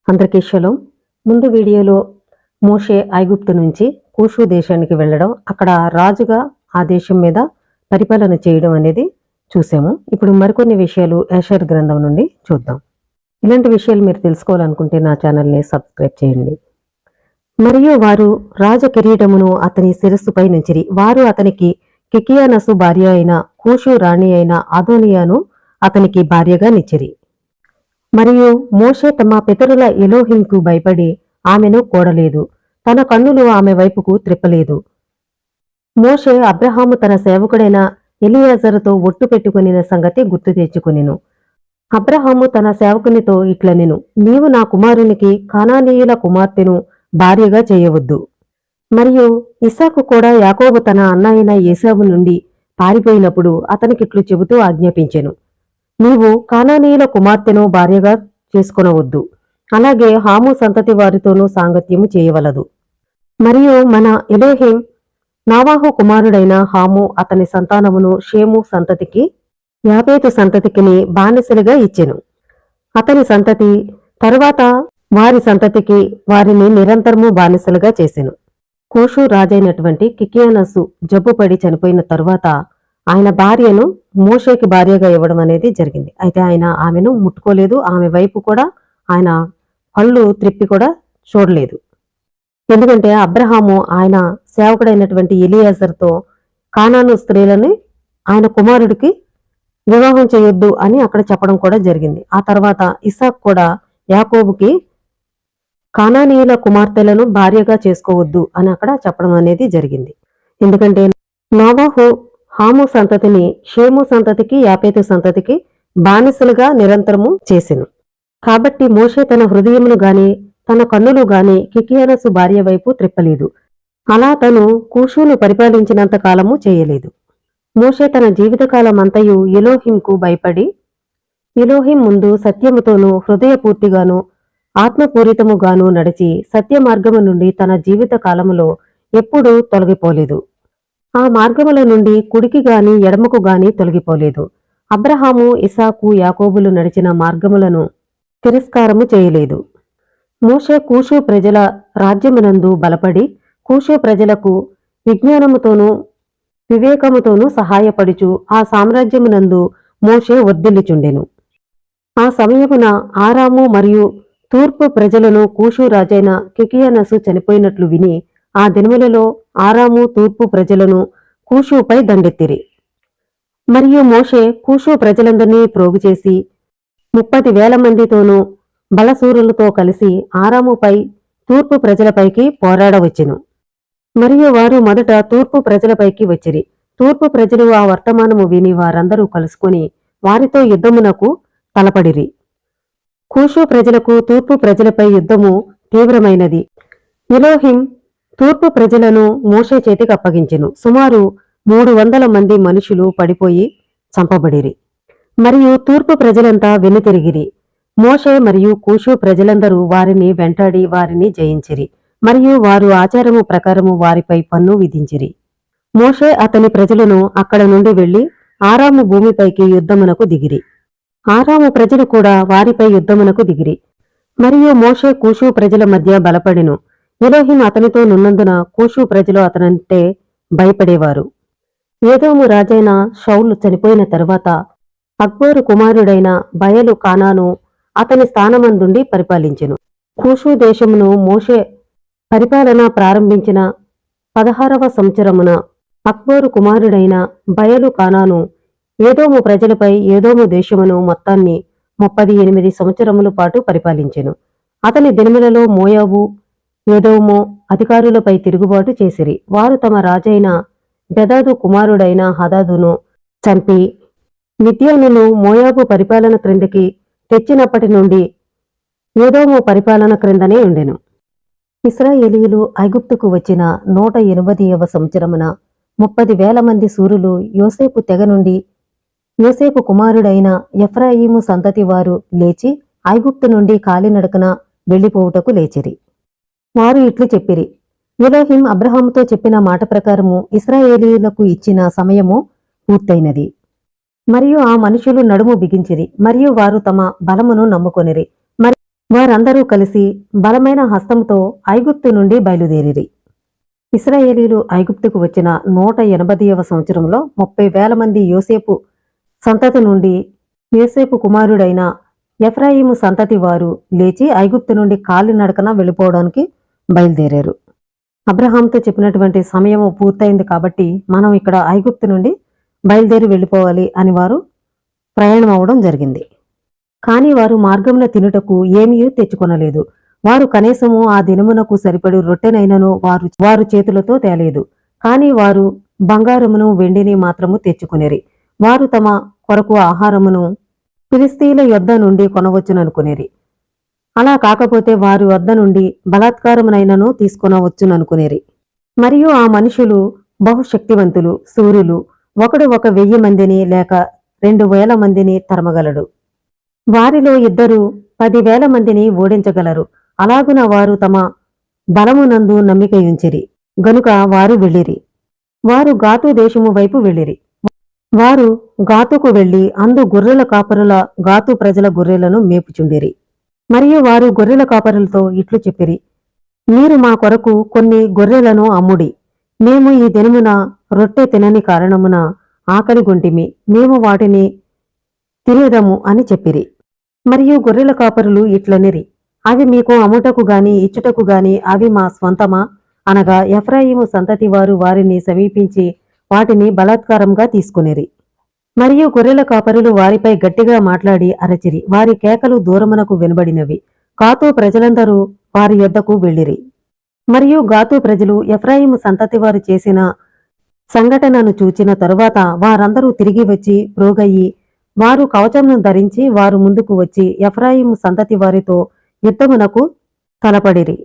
అందరికీ షలోం. ముందు వీడియోలో మోషే ఐగుప్తు నుంచి కూషు దేశానికి వెళ్ళడం, అక్కడ రాజుగా ఆ దేశం మీద పరిపాలన చేయడం అనేది చూసాము. ఇప్పుడు మరికొన్ని విషయాలు యెషయా గ్రంథం నుండి చూద్దాం. ఇలాంటి విషయాలు మీరు తెలుసుకోవాలనుకుంటే నా ఛానల్ని సబ్స్క్రైబ్ చేయండి. మరియు వారు రాజ కిరీటమును అతని శిరస్సుపై నుంచిరి. వారు అతనికి కికియానసు భార్య అయిన కూషు రాణి అయిన అదోనియాను అతనికి భార్యగా నిచ్చిరి. మరియు మోషే తమ పితరుల ఎలోహింకు భయపడి ఆమెను కోడలేదు, తన కన్నులు ఆమె వైపుకు త్రిప్పలేదు. మోషే అబ్రహాము తన సేవకుడైన ఎలియాజరుతో ఒట్టు పెట్టుకునిన సంగతి గుర్తు తెచ్చుకునెను. అబ్రహాము తన సేవకునితో ఇట్లనెను, నీవు నా కుమారునికి కానానీయుల కుమార్తెను భార్యగా చేయవద్దు. మరియు ఇస్సాకు కూడా యాకోబు తన అన్న అయిన ఏశావు నుండి పారిపోయినప్పుడు అతనికిట్లు చెబుతూ ఆజ్ఞాపించెను, నీవు కానానీయుల కుమార్తెను భార్యగా చేసుకొనవద్దు, అలాగే హాము సంతతి వారితోనూ సాంగత్యము చేయవలదు. మరియు మన ఎలోహిం నావాహు కుమారుడైన హాము అతని సంతానమును షేము సంతతికి యాపేతు సంతతికిని బానిసలుగా ఇచ్చెను. అతని సంతతి తరువాత వారి సంతతికి వారిని నిరంతరము బానిసలుగా చేసెను. కూషు రాజైనటువంటి కికియానసు జబ్బుపడి చనిపోయిన తరువాత ఆయన భార్యను మోషేకి భార్యగా ఇవ్వడం అనేది జరిగింది. అయితే ఆయన ఆమెను ముట్టుకోలేదు, ఆమె వైపు కూడా ఆయన కళ్ళు త్రిప్పి కూడా చూడలేదు. ఎందుకంటే అబ్రహాము ఆయన సేవకుడైనటువంటి ఎలియాజర్తో కానాను స్త్రీలని ఆయన కుమారుడికి వివాహం చేయొద్దు అని అక్కడ చెప్పడం కూడా జరిగింది. ఆ తర్వాత ఇస్సాకు కూడా యాకోబుకి కానానీయుల కుమార్తెలను భార్యగా చేసుకోవద్దు అని అక్కడ చెప్పడం అనేది జరిగింది. ఎందుకంటే నోవాహు హాము సంతతిని షేము సంతతికి యాపేతు సంతతికి బానిసలుగా నిరంతరము చేసెను. కాబట్టి మోషే తన హృదయమును గాని తన కన్నులు గాని కికియానసు భార్య వైపు త్రిప్పలేదు. అలా తను కూషును పరిపాలించినంత కాలము చేయలేదు. మోషే తన జీవితకాలం అంతయు ఎలోహింకు భయపడి ఎలోహిం ముందు సత్యముతోనూ హృదయపూర్తిగాను ఆత్మపూరితముగాను నడిచి సత్య మార్గము నుండి తన జీవిత కాలములో ఎప్పుడూ తొలగిపోలేదు. ఆ మార్గముల నుండి కుడికి గాని ఎడమకు గాని తొలగిపోలేదు. అబ్రహాము ఇసాకు యాకోబులు నడిచిన మార్గములను తిరస్కారము చేయలేదు. మోషే కూషు ప్రజల రాజ్యమునందు బలపడి కూషు ప్రజలకు విజ్ఞానముతోనూ వివేకముతోనూ సహాయపడుచు ఆ సామ్రాజ్యమునందు మోషే వర్ధిల్లుచుండెను. ఆ సమయమున ఆరాము మరియు తూర్పు ప్రజలను కూషు రాజైన కికియానసు చనిపోయినట్లు విని ఆ దినములలో ఆరాము తూర్పు ప్రజలను కూషుపై దండెత్తిరి. మరియు మోషే కూషు ప్రజలందరినీ ప్రోగుచేసి 30,000 మందితోనూ బలసూరులతో కలిసి ఆరాముపై తూర్పు ప్రజలపైకి పోరాడవచ్చెను. మరియు వారు మొదట తూర్పు ప్రజలపైకి వచ్చిరి. తూర్పు ప్రజలు ఆ వర్తమానము విని వారందరూ కలుసుకొని వారితో యుద్ధమునకు తలపడిరి. కూషు ప్రజలకు తూర్పు ప్రజలపై యుద్ధము తీవ్రమైనది. ఎలోహిం తూర్పు ప్రజలను మోషే చేతికి అప్పగించెను. సుమారు 300 మంది మనుషులు పడిపోయి చంపబడిరి. మరియు తూర్పు ప్రజలంతా వెనుతిరిగిరి. మోషే మరియు కూషు ప్రజలందరూ వారిని వెంటాడి వారిని జయించిరి. మరియు వారు ఆచారము ప్రకారము వారిపై పన్ను విధించిరి. మోషే అతని ప్రజలను అక్కడ నుండి వెళ్లి ఆరాము భూమిపైకి యుద్ధమునకు దిగిరి. ఆరాము ప్రజలు కూడా వారిపై యుద్ధమునకు దిగిరి. మరియు మోషే కూషు ప్రజల మధ్య బలపడెను. ఎలోహిం అతనితో నున్నందున కూషు ప్రజలు అతనంటే భయపడేవారు. ఏదోము రాజైన షౌలు చనిపోయిన తరువాత అక్బోరు కుమారుడైన బయలు కానాను అతని స్థానమందుండి పరిపాలించెను. కూషు దేశమును మోషే పరిపాలన ప్రారంభించిన 16వ సంవత్సరమున అక్బోరు కుమారుడైన బయలు కానాను ఏదోము ప్రజలపై ఏదోము దేశమును మొత్తాన్ని 38 సంవత్సరముల పాటు పరిపాలించెను. అతని దినములలో మోయాబు ఏదోము అధికారులపై తిరుగుబాటు చేసిరి. వారు తమ రాజైన బెదాదు కుమారుడైన హదాదును చంపి మిద్యానును మోయాబు పరిపాలన క్రిందకి తెచ్చినప్పటి నుండి ఏదోము పరిపాలన క్రిందనే ఉండెను. ఇశ్రాయేలీయులు ఐగుప్తుకు వచ్చిన 180వ సంవత్సరమున 30,000 మంది శూరులు యోసేపు తెగ నుండి యోసేపు కుమారుడైన ఎఫ్రాయిము సంతతి వారు లేచి ఐగుప్తు నుండి కాలినడకన వెళ్లిపోవుటకు లేచిరి. వారు ఇట్లు చెప్పిరి, ఎలోహిం అబ్రహాముతో చెప్పిన మాట ప్రకారము ఇశ్రాయేలీయులకు ఇచ్చిన సమయము పూర్తయినది. మరియు ఆ మనుషులు నడుము బిగించిరి. మరియు వారు తమ బలమును నమ్ముకొనిరి. వారందరూ కలిసి బలమైన హస్తంతో ఐగుప్తు నుండి బయలుదేరిరి. ఇశ్రాయేలీలు ఐగుప్తుకు వచ్చిన 180వ సంవత్సరంలో 30,000 మంది యోసేపు సంతతి నుండి యోసేపు కుమారుడైన ఎఫ్రాయిము సంతతి వారు లేచి ఐగుప్తు నుండి కాలినడకన వెళ్ళిపోవడానికి బయలుదేరారు. అబ్రహాంతో చెప్పినటువంటి సమయం పూర్తయింది కాబట్టి మనం ఇక్కడ ఐగుప్తు నుండి బయలుదేరి వెళ్ళిపోవాలి అని వారు ప్రయాణం అవడం జరిగింది. కానీ వారు మార్గంలో తినుటకు ఏమీ తెచ్చుకొనలేదు. వారు కనీసము ఆ దినమునకు సరిపడి రొట్టెనైనను వారు చేతులతో తేలేదు. కానీ వారు బంగారమును వెండిని మాత్రము తెచ్చుకునేరి. వారు తమ కొరకు ఆహారమును ఫిలిస్తీయుల యొద్ద నుండి కొనవచ్చుననుకునేరి. అలా కాకపోతే వారి వద్ద నుండి బలాత్కారమునైనను తీసుకొనవచ్చుననుకునేరి. మరియు ఆ మనుషులు బహుశక్తివంతులు, శూరులు. ఒకడు 1,000 మందిని లేక 2,000 మందిని తరమగలడు. వారిలో ఇద్దరు 10,000 మందిని ఓడించగలరు. అలాగున వారు తమ బలమునందు నమ్మికయుంచిరి గనుక వారు వెళ్ళిరి. వారు గాతు దేశము వైపు వెళ్ళిరి. వారు గాతుకు వెళ్లి అందు గొర్రెల కాపరుల గాతు ప్రజల గొర్రెలను మేపుచుండిరి. మరియు వారు గొర్రెల కాపరులతో ఇట్లు చెప్పిరి, మీరు మా కొరకు కొన్ని గొర్రెలను అమ్ముడి. మేము ఈ దినమున రొట్టె తినని కారణమున ఆకలిగొంటిమి. మేము వాటిని తినేదము అని చెప్పిరి. మరియు గొర్రెల కాపరులు ఇట్లనిరి, అవి మీకు అమ్ముటకు గాని ఇచ్చుటకు గాని అవి మా స్వంతమా? అనగా ఎఫ్రాయిము సంతతి వారు వారిని సమీపించి వాటిని బలాత్కారంగా తీసుకునిరి. మరియు గొర్రెల కాపరులు వారిపై గట్టిగా మాట్లాడి అరచిరి. వారి కేకలు దూరమునకు వినబడినవి. గాతు ప్రజలందరూ వారి యొద్దకు వెళ్ళిరి. మరియు గాతు ప్రజలు ఎఫ్రాయిము సంతతి వారు చేసిన సంఘటనను చూచిన తరువాత వారందరూ తిరిగి వచ్చి ప్రోగయ్యి వారు కవచమును ధరించి వారు ముందుకు వచ్చి ఎఫ్రాయిము సంతతి వారితో యుద్ధమునకు తలపడిరి.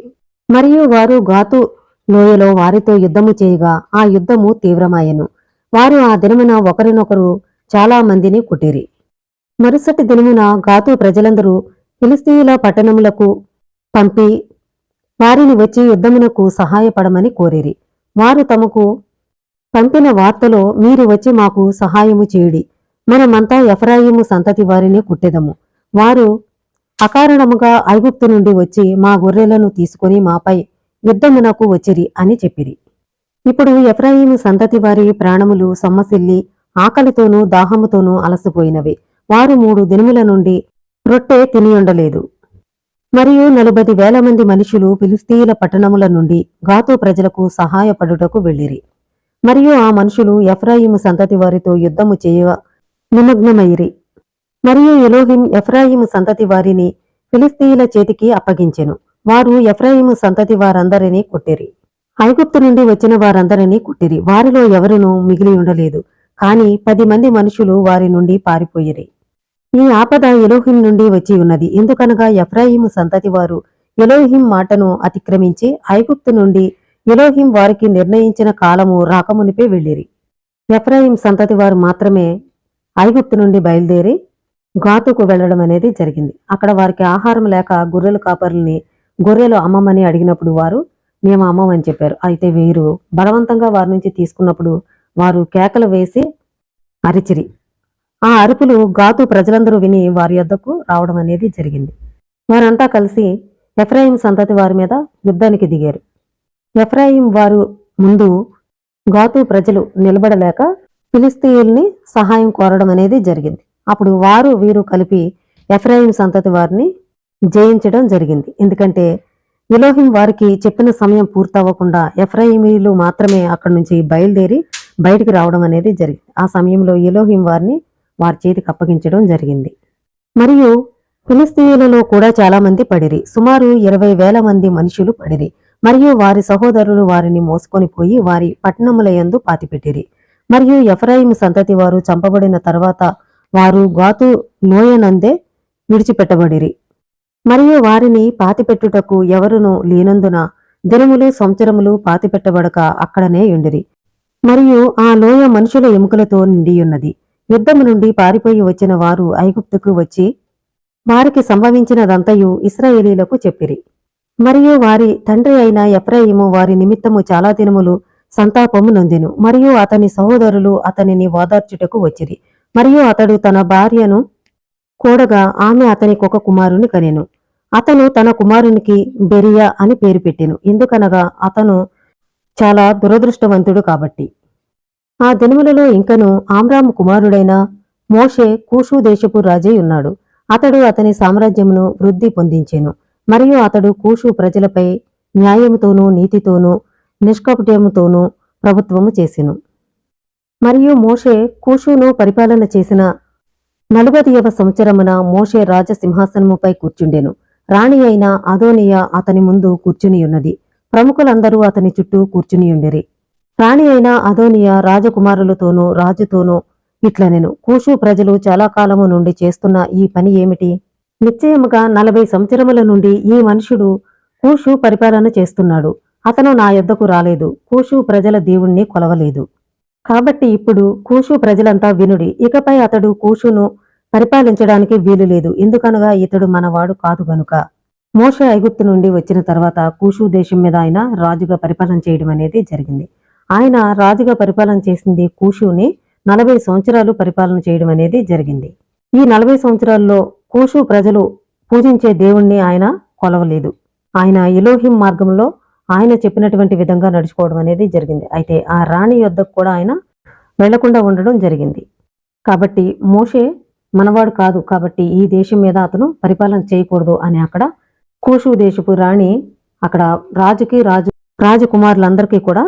మరియు వారు గాతు లోయలో వారితో యుద్ధము చేయగా ఆ యుద్ధము తీవ్రమాయెను. వారు ఆ దినమున ఒకరినొకరు చాలా మందిని కుట్టిరి. మరుసటి దినమున గాతు ప్రజలందరూ ఫిలిస్తీయుల పట్టణములకు పంపి వారిని వచ్చి యుద్ధమునకు సహాయపడమని కోరిరి. వారు తమకు పంపిన వార్తలో, మీరు వచ్చి మాకు సహాయము చేయుడి, మనమంతా ఎఫ్రాయిము సంతతి వారిని కుట్టెదము. వారు అకారణముగా ఐగుప్తు నుండి వచ్చి మా గొర్రెలను తీసుకుని మాపై యుద్ధమునకు వచ్చిరి అని చెప్పిరి. ఇప్పుడు ఎఫ్రాయిము సంతతి వారి ప్రాణములు సొమ్మసిల్లి ఆకలితోనూ దాహముతోనూ అలసిపోయినవి. వారు 3 దినముల నుండి రొట్టె తినియుండలేదు. మరియు 40,000 మంది మనుషులు ఫిలిస్తీయుల పట్టణముల నుండి గాతు ప్రజలకు సహాయపడుటకు వెళ్ళిరి. మరియు ఆ మనుషులు ఎఫ్రాయిము సంతతి వారితో యుద్ధము చేయ నిమగ్నమైరి. మరియు ఎలోహిం ఎఫ్రాయిము సంతతి వారిని ఫిలిస్తీయుల చేతికి అప్పగించెను. వారు ఎఫ్రాయిము సంతతి వారందరినీ కొట్టిరి. ఐగుప్తు నుండి వచ్చిన వారందరినీ కొట్టిరి. వారిలో ఎవరునూ మిగిలి ఉండలేదు. కాని 10 మంది మనుషులు వారి నుండి పారిపోయిరి. ఈ ఆపద ఎలోహిం నుండి వచ్చి ఉన్నది. ఎందుకనగా ఎఫ్రాయిము సంతతి వారు ఎలోహిం మాటను అతిక్రమించి ఐగుప్తు నుండి ఎలోహిం వారికి నిర్ణయించిన కాలము రాకమునిపే వెళ్ళిరి. ఎఫ్రాయిం సంతతి వారు మాత్రమే ఐగుప్తు నుండి బయలుదేరి గాతుకు వెళ్లడం అనేది జరిగింది. అక్కడ వారికి ఆహారం లేక గొర్రెల కాపరుల్ని గొర్రెలు అమ్మమని అడిగినప్పుడు వారు మేము అమ్మమని చెప్పారు. అయితే వీరు బలవంతంగా వారి నుంచి తీసుకున్నప్పుడు వారు కేకలు వేసి అరిచిరి. ఆ అరుపులు గాతు ప్రజలందరూ విని వారి యొద్దకు రావడం అనేది జరిగింది. వారంతా కలిసి ఎఫ్రాయిం సంతతి వారి మీద యుద్ధానికి దిగారు. ఎఫ్రాయిం వారు ముందు గాతు ప్రజలు నిలబడలేక ఫిలిస్తీయుల్ని సహాయం కోరడం అనేది జరిగింది. అప్పుడు వీరు కలిపి ఎఫ్రాయిం సంతతి వారిని జయించడం జరిగింది. ఎందుకంటే ఎలోహిం వారికి చెప్పిన సమయం పూర్తవ్వకుండా ఎఫ్రాయిమీలు మాత్రమే అక్కడి నుంచి బయలుదేరి బయటికి రావడం అనేది జరిగింది. ఆ సమయంలో ఎలోహిం వారిని వారి చేతికి అప్పగించడం జరిగింది. మరియు ఫిలిస్తీయులలో కూడా చాలా మంది పడిరి. సుమారు 20,000 మంది మనుషులు పడిరి. మరియు వారి సహోదరులు వారిని మోసుకొని పోయి వారి పట్టణముల యందు పాతిపెట్టిరి. మరియు ఎఫ్రాయిం సంతతి వారు చంపబడిన తర్వాత వారు గాతు లోయనందే విడిచిపెట్టబడిరి. మరియు వారిని పాతిపెట్టుటకు ఎవరునూ లేనందున దినములు సంవత్సరములు పాతిపెట్టబడక అక్కడనే ఉండిరి. మరియు ఆ లోయ మనుషుల ఎముకలతో నిండియున్నది. యుద్ధము నుండి పారిపోయి వచ్చిన వారు ఐగుప్తుకు వచ్చి వారికి సంభవించినదంతయు ఇశ్రాయేలీలకు చెప్పిరి. మరియు వారి తండ్రి అయిన ఎఫ్రాయిము వారి నిమిత్తము చాలా దినములు సంతాపము నొందెను. మరియు అతని సహోదరులు అతనిని ఓదార్చుటకు వచ్చిరి. మరియు అతడు తన భార్యను కూడగా ఆమె అతనికొక కుమారుని కనెను. అతను తన కుమారునికి బెరియా అని పేరు పెట్టెను, ఎందుకనగా అతను చాలా దురదృష్టవంతుడు కాబట్టి. ఆ దినములలో ఇంకను ఆమ్రాము కుమారుడైన మోషే కూషు దేశపు రాజై ఉన్నాడు. అతడు అతని సామ్రాజ్యమును వృద్ధి పొందించెను, మరియు అతడు కూషు ప్రజలపై న్యాయముతోనూ నీతితోనూ నిష్కపటముతోనూ ప్రభుత్వము చేసెను. మరియు మోషే కూషును పరిపాలన చేసిన 40వ సంవత్సరమున మోషే రాజసింహాసనముపై కూర్చుండెను. రాణి అయిన అదోనియా అతని ముందు కూర్చునియున్నది. ప్రముఖులందరూ అతని చుట్టూ కూర్చునియుండిరి. రాణి అయిన అదోనియా రాజకుమారులతోనూ రాజుతోనూ ఇట్లనెను, కూషు ప్రజలు చాలా కాలము నుండి చేస్తున్న ఈ పని ఏమిటి? నిశ్చయముగా 40 సంవత్సరముల నుండి ఈ మనుషుడు కూషు పరిపాలన చేస్తున్నాడు. అతను నా యొద్దకు రాలేదు, కూషు ప్రజల దేవుణ్ణి కొలవలేదు. కాబట్టి ఇప్పుడు కూషు ప్రజలంతా వినుడి, ఇకపై అతడు కూషును పరిపాలించడానికి వీలులేదు, ఎందుకనగా ఇతడు మనవాడు కాదు గనుక. మోషే ఐగుప్తు నుండి వచ్చిన తర్వాత కూషు దేశం మీద ఆయన రాజుగా పరిపాలన చేయడం అనేది జరిగింది. ఆయన రాజుగా పరిపాలన చేసింది కూషుని 40 సంవత్సరాలు పరిపాలన చేయడం అనేది జరిగింది. ఈ 40 సంవత్సరాల్లో కూషు ప్రజలు పూజించే దేవుణ్ణి ఆయన కొలవలేదు. ఆయన ఎలోహిం మార్గంలో ఆయన చెప్పినటువంటి విధంగా నడుచుకోవడం అనేది జరిగింది. అయితే ఆ రాణి యొద్దకు కూడా ఆయన వెళ్లకుండా ఉండడం జరిగింది. కాబట్టి మోషే మనవాడు కాదు, కాబట్టి ఈ దేశం మీద అతను పరిపాలన చేయకూడదు అని అక్కడ కూషు దేశపు రాణి అక్కడ రాజకుమారులందరికీ కూడా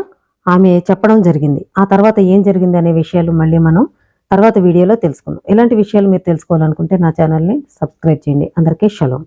ఆమె చెప్పడం జరిగింది. ఆ తర్వాత ఏం జరిగింది అనే విషయాలు మళ్ళీ మనం తర్వాత వీడియోలో తెలుసుకుందాం. ఇలాంటి విషయాలు మీరు తెలుసుకోవాలనుకుంటే నా ఛానల్ని సబ్స్క్రైబ్ చేయండి. అందరికీ షలోం.